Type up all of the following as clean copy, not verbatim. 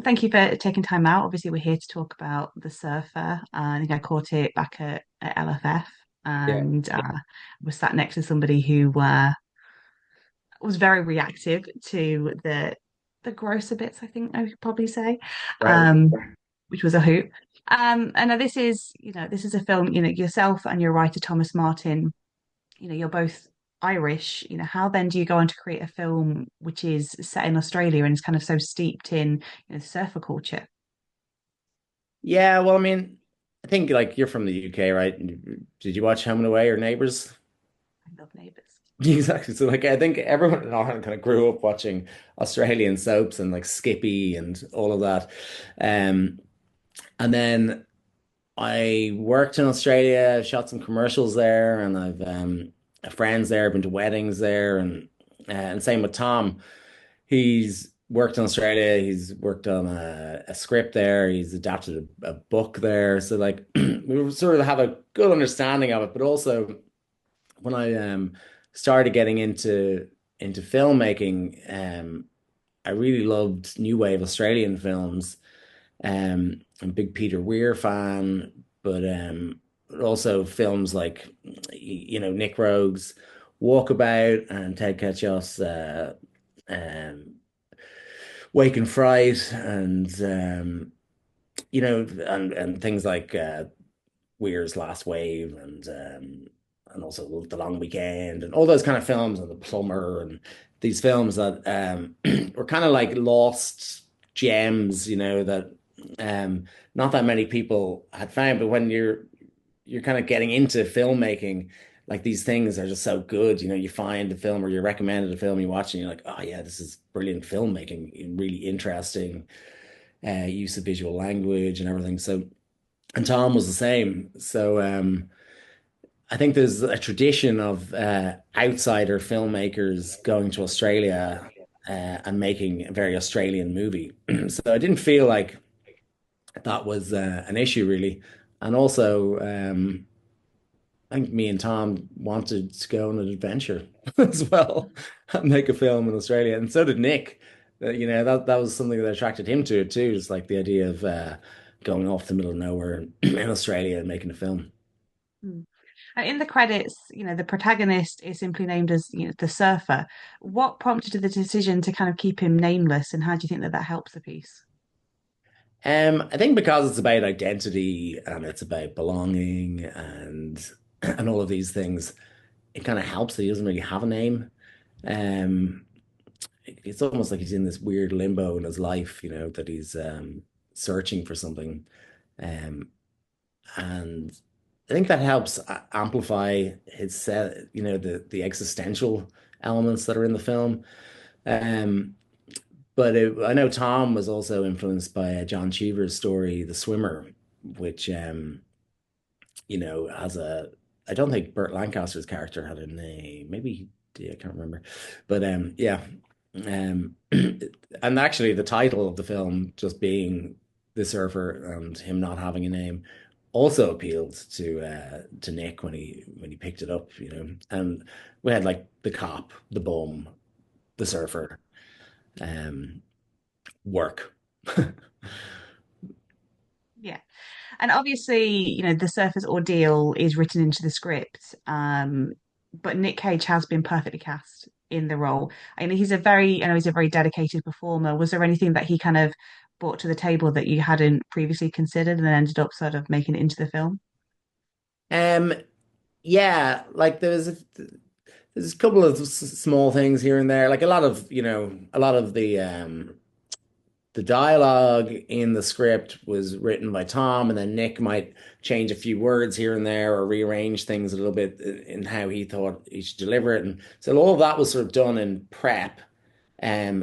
Thank you for taking time out. Obviously, we're here to talk about The Surfer. I think I caught it back at LFF Yeah. and was sat next to somebody who was very reactive to the grosser bits, I think I would probably say, Right. which was a hoot. And now this is a film, yourself and your writer, Thomas Martin, you're both Irish. How then do you go on to create a film which is set in Australia and is kind of so steeped in, surfer culture? Yeah, well, I mean, I think like you're from the UK, right? Did you watch Home and Away or Neighbours? I love Neighbours. Exactly. So like I think everyone in Ireland kind of grew up watching Australian soaps and like Skippy and all of that. Um, and then I worked in Australia, shot some commercials there, and I've friends there, been to weddings there, and same with Tom. He's worked in Australia. He's worked on a script there. He's adapted a book there. So like we sort of have a good understanding of it. But also when I started getting into filmmaking, I really loved new wave Australian films. I'm a big Peter Weir fan, but also films like Nick Rogue's Walkabout and Ted Ketchup's um, Wake and Fright and things like Weir's Last Wave and also The Long Weekend and all those kind of films and The Plumber and these films that were kind of like lost gems, that um, not that many people had found. But when you're kind of getting into filmmaking, like these things are just so good. You find a film or you're recommended a film you watch and you're like, oh yeah, this is brilliant filmmaking, really interesting use of visual language and everything. So, and Tom was the same. So, I think there's a tradition of outsider filmmakers going to Australia and making a very Australian movie. So I didn't feel like that was an issue really. And also, I think me and Tom wanted to go on an adventure as well and make a film in Australia. And so did Nick. That was something that attracted him to it too. It's like the idea of going off the middle of nowhere in Australia and making a film. Mm. And in the credits, the protagonist is simply named as, the surfer. What prompted the decision to kind of keep him nameless, and how do you think that that helps the piece? I think because it's about identity and it's about belonging and all of these things, it kind of helps that he doesn't really have a name. Um, it's almost like he's in this weird limbo in his life, that he's searching for something. Um, and I think that helps amplify his the existential elements that are in the film. Um, I know Tom was also influenced by John Cheever's story, The Swimmer, which has I don't think Burt Lancaster's character had a name. Maybe he did, I can't remember. But yeah. Um and actually the title of the film just being The Surfer and him not having a name also appealed to Nick when he picked it up. And we had like the cop, the bum, the surfer, um work. Yeah. And obviously, the surfer's ordeal is written into the script. But Nick Cage has been perfectly cast in the role. I know he's a very dedicated performer. Was there anything that he kind of brought to the table that you hadn't previously considered and then ended up sort of making it into the film? Um, yeah, like there's a couple of small things here and there. Like a lot of the dialogue in the script was written by Tom, and then Nick might change a few words here and there or rearrange things a little bit in how he thought he should deliver it. And so all of that was sort of done in prep.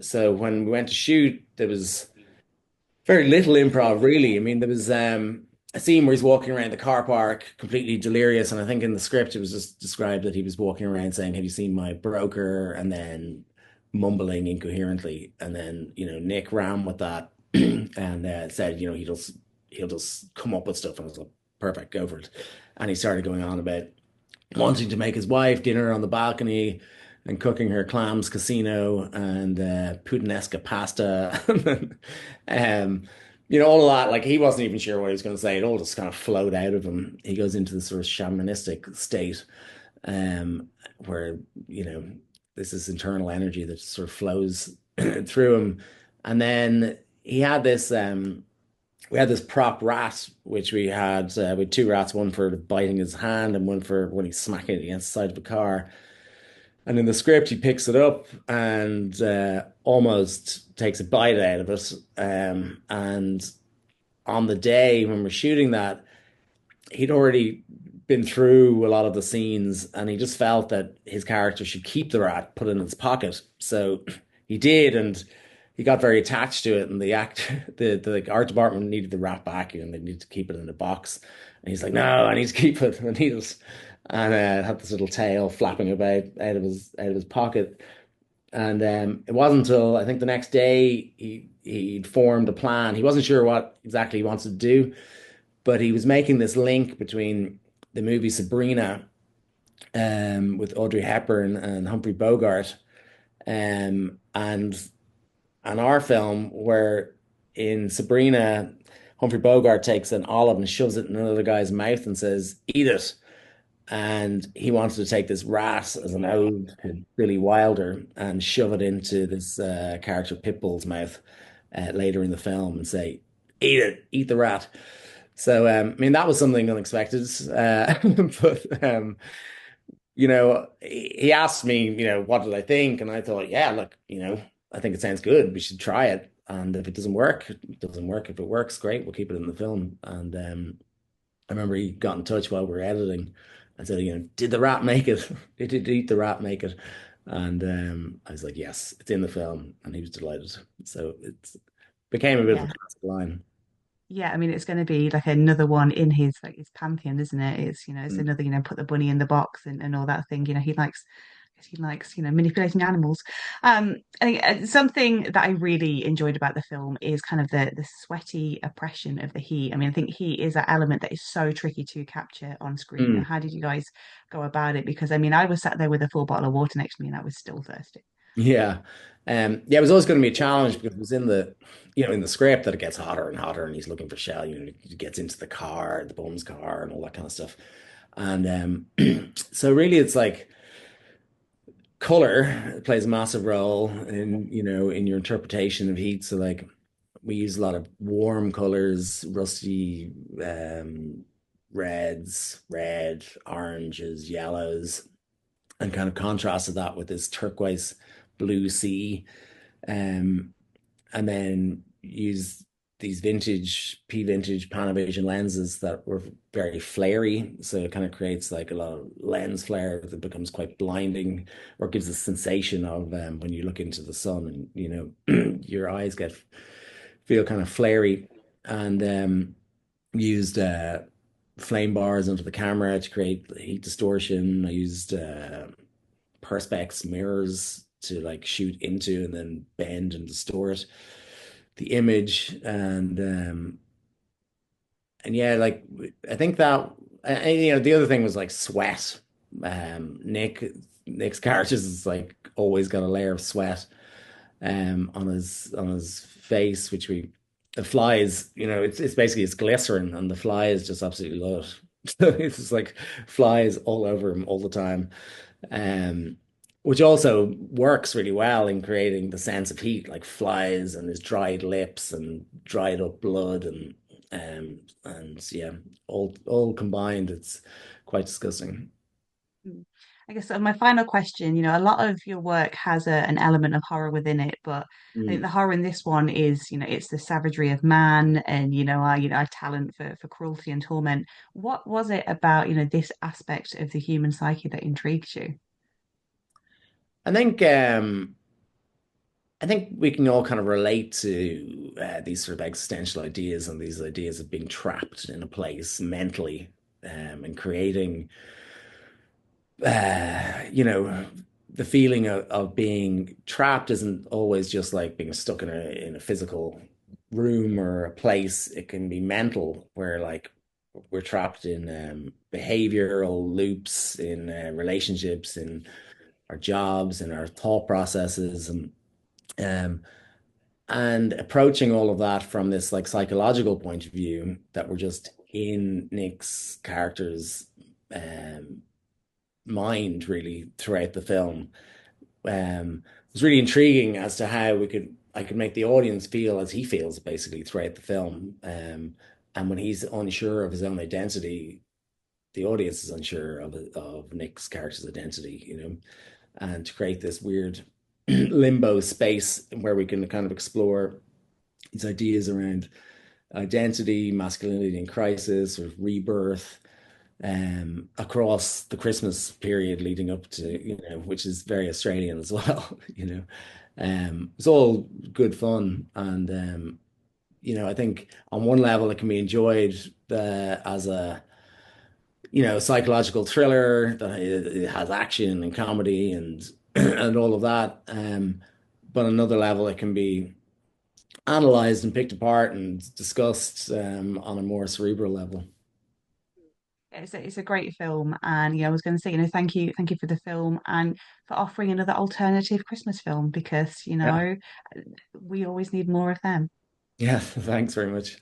So when we went to shoot, there was very little improv, really. I mean, there was a scene where he's walking around the car park completely delirious, and I think in the script it was just described that he was walking around saying, "Have you seen my broker?" and then mumbling incoherently, and then Nick ran with that and said, he'll just come up with stuff, and I was like, "Perfect, go for it." And he started going on about wanting to make his wife dinner on the balcony and cooking her clams casino and puttanesca pasta. um, all of that. Like he wasn't even sure what he was going to say. It all just kind of flowed out of him. He goes into this sort of shamanistic state, um, where you know this is internal energy that sort of flows through him. And then he had this. We had this prop rat, which we had with two rats, one for biting his hand and one for when he's smacking it against the side of a car. And in the script, he picks it up and almost takes a bite out of it. And on the day when we're shooting that, he'd already been through a lot of the scenes and he just felt that his character should keep the rat put in his pocket. So he did, and he got very attached to it. And the act, the like, art department needed the rat back and they needed to keep it in a box. And he's like, no, I need to keep it. I need it. And had this little tail flapping about out of his pocket. And it wasn't until I think the next day he'd formed a plan. He wasn't sure what exactly he wanted to do, but he was making this link between the movie Sabrina, with Audrey Hepburn and Humphrey Bogart, and our film, where in Sabrina, Humphrey Bogart takes an olive and shoves it in another guy's mouth and says, "Eat it." And he wanted to take this rat as an ode to Billy Wilder and shove it into this character Pitbull's mouth later in the film and say, "Eat it, eat the rat." So, I mean, that was something unexpected. But, he asked me, what did I think? And I thought, yeah, look, I think it sounds good. We should try it. And if it doesn't work, it doesn't work. If it works, great. We'll keep it in the film. And I remember he got in touch while we were editing and said, did the rat make it? Did eat the rat make it? And I was like, yes, it's in the film. And he was delighted. So it became a bit of a Yeah. classic line. Yeah, I mean it's going to be like another one in his like his pantheon, isn't it? It's Mm. another, put the bunny in the box and all that thing. He likes, manipulating animals. I think something that I really enjoyed about the film is kind of the sweaty oppression of the heat. I mean, I think heat is that element that is so tricky to capture on screen. Mm. How did you guys go about it? Because I mean, I was sat there with a full bottle of water next to me and I was still thirsty. Yeah. Yeah, it was always going to be a challenge because it was in the script that it gets hotter and hotter and he's looking for Shell, he gets into the car, the bum's car and all that kind of stuff. And so really it's like color plays a massive role in your interpretation of heat. So like we use a lot of warm colors, rusty reds, red, oranges, yellows, and kind of contrasted that with this turquoise blue sea. Um, and then use these vintage Panavision lenses that were very flary. So it kind of creates like a lot of lens flare that becomes quite blinding or gives a sensation of when you look into the sun and, your eyes feel kind of flary. And used flame bars under the camera to create heat distortion. I used perspex mirrors to like shoot into and then bend and distort the image. And yeah, like I think that the other thing was like sweat. Nick's characters is like always got a layer of sweat on his face, which the flies, it's basically it's glycerin and the flies just absolutely love it. So it's just like flies all over him all the time. Um, which also works really well in creating the sense of heat, like flies and his dried lips and dried up blood and yeah, all combined, it's quite disgusting. Mm. I guess my final question, a lot of your work has an element of horror within it, but I think Mm. the horror in this one is, it's the savagery of man and, our talent for cruelty and torment. What was it about, this aspect of the human psyche that intrigued you? I think I think we can all kind of relate to these sort of existential ideas and these ideas of being trapped in a place mentally, and creating, the feeling of being trapped isn't always just like being stuck in a physical room or a place. It can be mental, where like we're trapped in behavioral loops, in relationships, our jobs and our thought processes um, and approaching all of that from this like psychological point of view that we're just in Nick's character's um, mind really throughout the film. It was really intriguing as to how we could I could make the audience feel as he feels basically throughout the film. And when he's unsure of his own identity, the audience is unsure of Nick's character's identity, you know, and to create this weird limbo space where we can kind of explore these ideas around identity, masculinity in crisis, or rebirth, across the Christmas period leading up to, you know, which is very Australian as well, you know. It's all good fun. And, you know, I think on one level it can be enjoyed as a, you know, psychological thriller that it has action and comedy and and all of that. But on another level, it can be analyzed and picked apart and discussed on a more cerebral level. It's a great film, and I was going to say, thank you for the film and for offering another alternative Christmas film because Yeah. we always need more of them. Yeah. Thanks very much.